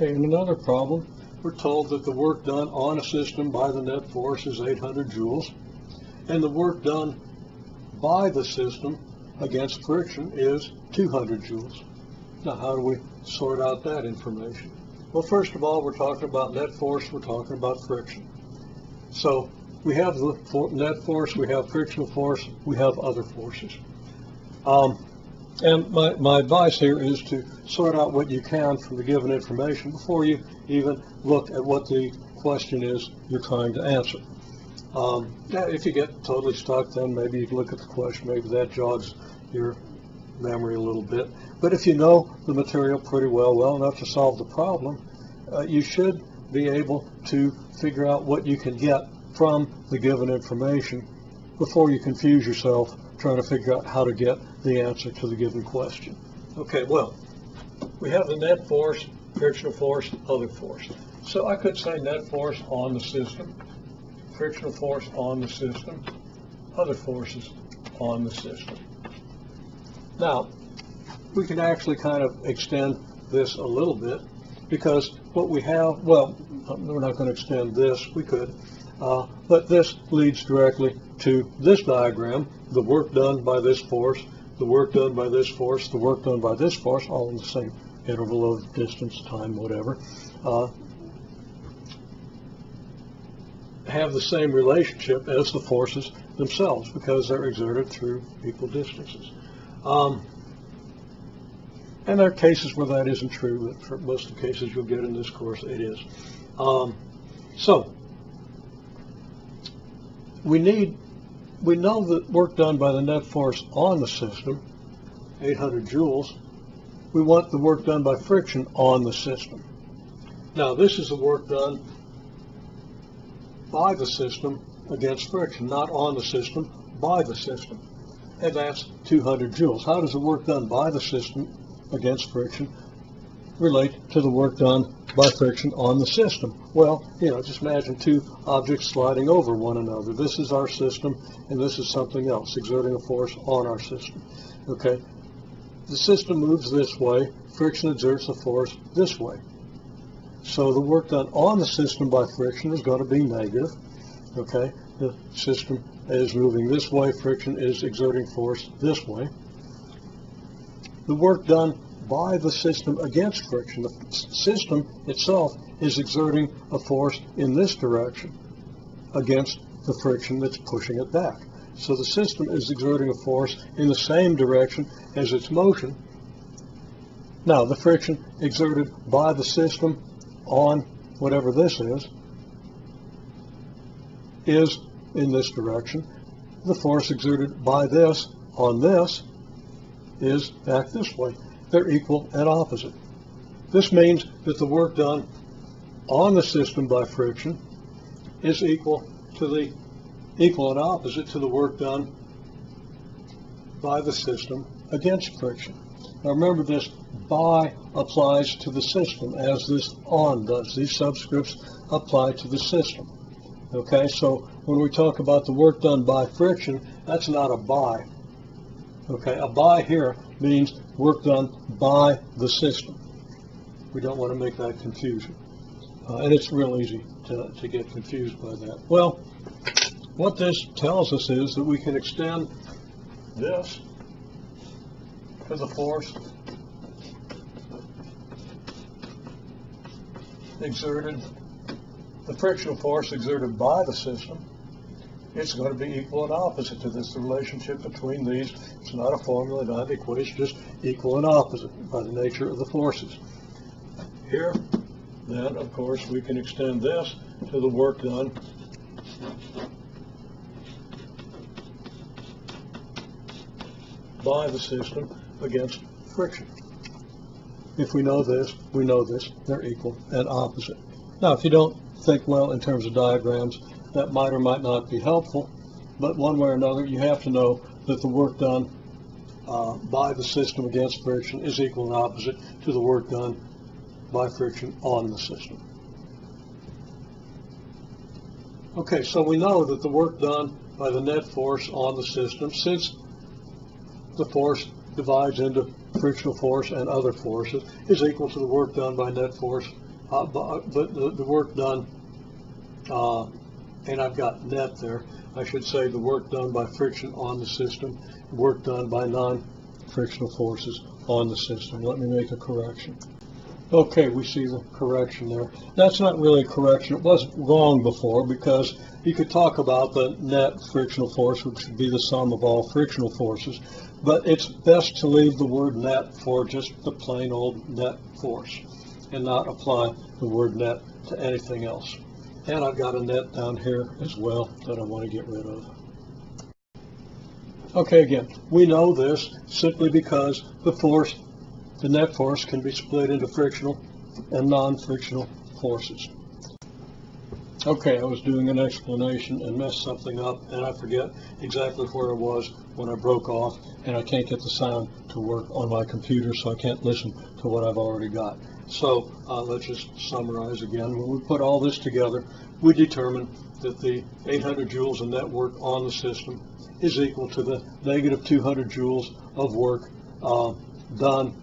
Okay, in another problem, we're told that the work done on a system by the net force is 800 joules, and the work done by the system against friction is 200 joules. Now, how do we sort out that information? Well, first of all, we're talking about net force, we're talking about friction. So we have the net force, we have frictional force, we have other forces. And my advice here is to sort out what you can from the given information before you even look at what the question is you're trying to answer. Now, if you get totally stuck, then maybe you can look at the question, maybe that jogs your memory a little bit. But if you know the material pretty well enough to solve the problem, you should be able to figure out what you can get from the given information before you confuse yourself trying to figure out how to get the answer to the given question. Okay, well, we have the net force, frictional force, other force. So I could say net force on the system, frictional force on the system, other forces on the system. Now, we can actually kind of extend this a little bit, because what we have, well, we're not going to extend this, we could, but this leads directly to this diagram, the work done by this force, the work done by this force, the work done by this force, all in the same interval of distance, time, whatever, have the same relationship as the forces themselves because they're exerted through equal distances. And there are cases where that isn't true, but for most of the cases you'll get in this course, it is. So, we know that work done by the net force on the system, 800 joules. We want the work done by friction on the system. Now, this is the work done by the system against friction, not on the system, by the system. And that's 200 joules. How does the work done by the system against friction relate to the work done by friction on the system? Well, just imagine two objects sliding over one another. This is our system, and this is something else, exerting a force on our system. Okay? The system moves this way, friction exerts a force this way. So the work done on the system by friction is going to be negative. Okay? The system is moving this way, friction is exerting force this way. The work done by the system against friction, the system itself is exerting a force in this direction against the friction that's pushing it back. So the system is exerting a force in the same direction as its motion. Now, the friction exerted by the system on whatever this is in this direction. The force exerted by this on this is back this way. They're equal and opposite. This means that the work done on the system by friction is equal and opposite to the work done by the system against friction. Now remember, this by applies to the system as this on does. These subscripts apply to the system. Okay, so when we talk about the work done by friction, that's not a by. Okay, a by here means work done by the system. We don't want to make that confusion. And it's real easy to get confused by that. Well, what this tells us is that we can extend this to the force exerted, the frictional force exerted by the system. It's going to be equal and opposite to this. The relationship between these, it's not a formula, not an equation, just equal and opposite by the nature of the forces. Here, then, of course, we can extend this to the work done by the system against friction. If we know this, they're equal and opposite. Now, if you don't think well in terms of diagrams, that might or might not be helpful, but one way or another, you have to know that the work done by the system against friction is equal and opposite to the work done by friction on the system. Okay, so we know that the work done by the net force on the system, since the force divides into frictional force and other forces, is equal to the work done by net force but the work done, and I've got net there, I should say the work done by friction on the system, work done by non-frictional forces on the system. Let me make a correction. Okay, we see the correction there. That's not really a correction. It wasn't wrong before, because you could talk about the net frictional force, which would be the sum of all frictional forces, but it's best to leave the word net for just the plain old net force and not apply the word net to anything else. And I've got a net down here as well that I want to get rid of. Okay, again, we know this simply because the net force can be split into frictional and non-frictional forces. Okay, I was doing an explanation and messed something up, and I forget exactly where I was when I broke off, and I can't get the sound to work on my computer, so I can't listen to what I've already got. So let's just summarize again. When we put all this together, we determined that the 800 joules of net work on the system is equal to the negative 200 joules of work done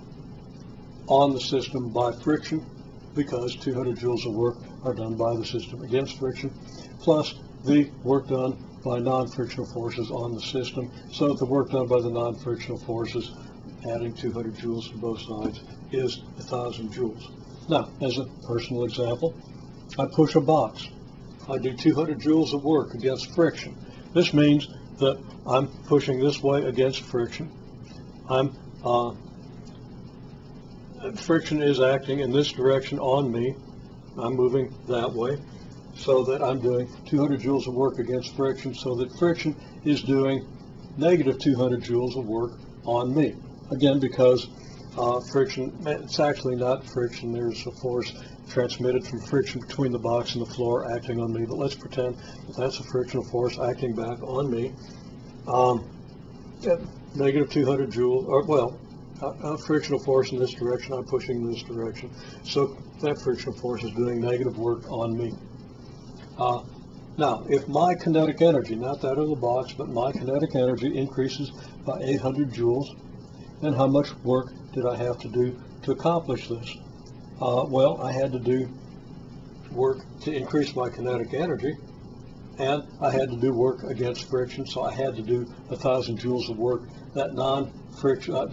on the system by friction, because 200 joules of work are done by the system against friction, plus the work done by non-frictional forces on the system. So that the work done by the non-frictional forces, adding 200 joules to both sides, is 1,000 joules. Now, as a personal example, I push a box. I do 200 joules of work against friction. This means that I'm pushing this way against friction. Friction is acting in this direction on me. I'm moving that way, so that I'm doing 200 joules of work against friction, so that friction is doing negative 200 joules of work on me. Again, because friction, it's actually not friction, there's a force transmitted from friction between the box and the floor acting on me, but let's pretend that that's a frictional force acting back on me. Negative 200 joules, or well, a frictional force in this direction, I'm pushing in this direction. So that frictional force is doing negative work on me. Now, if my kinetic energy, not that of the box, but my kinetic energy increases by 800 joules, then how much work did I have to do to accomplish this? Well, I had to do work to increase my kinetic energy, and I had to do work against friction, so I had to do 1,000 joules of work. That non-frictional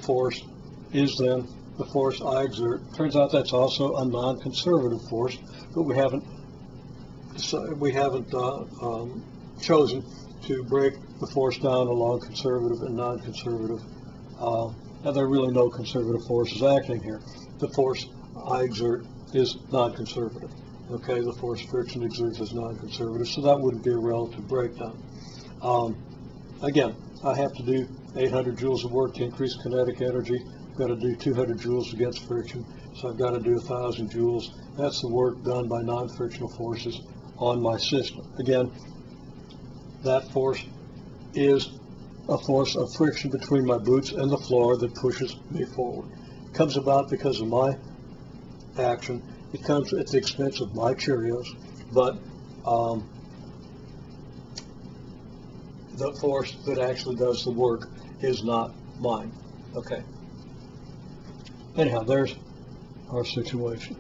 force is then the force I exert. Turns out that's also a non-conservative force, but we haven't chosen to break the force down along conservative and non-conservative. And there are really no conservative forces acting here. The force I exert is non-conservative. Okay, the force friction exerts is non-conservative, so that wouldn't be a relative breakdown. Again, I have to do 800 joules of work to increase kinetic energy. I've got to do 200 joules against friction, so I've got to do 1,000 joules. That's the work done by non-frictional forces on my system. Again, that force is a force of friction between my boots and the floor that pushes me forward. It comes about because of my action. It comes at the expense of my Cheerios, but the force that actually does the work is not mine. Okay. Anyhow, there's our situation.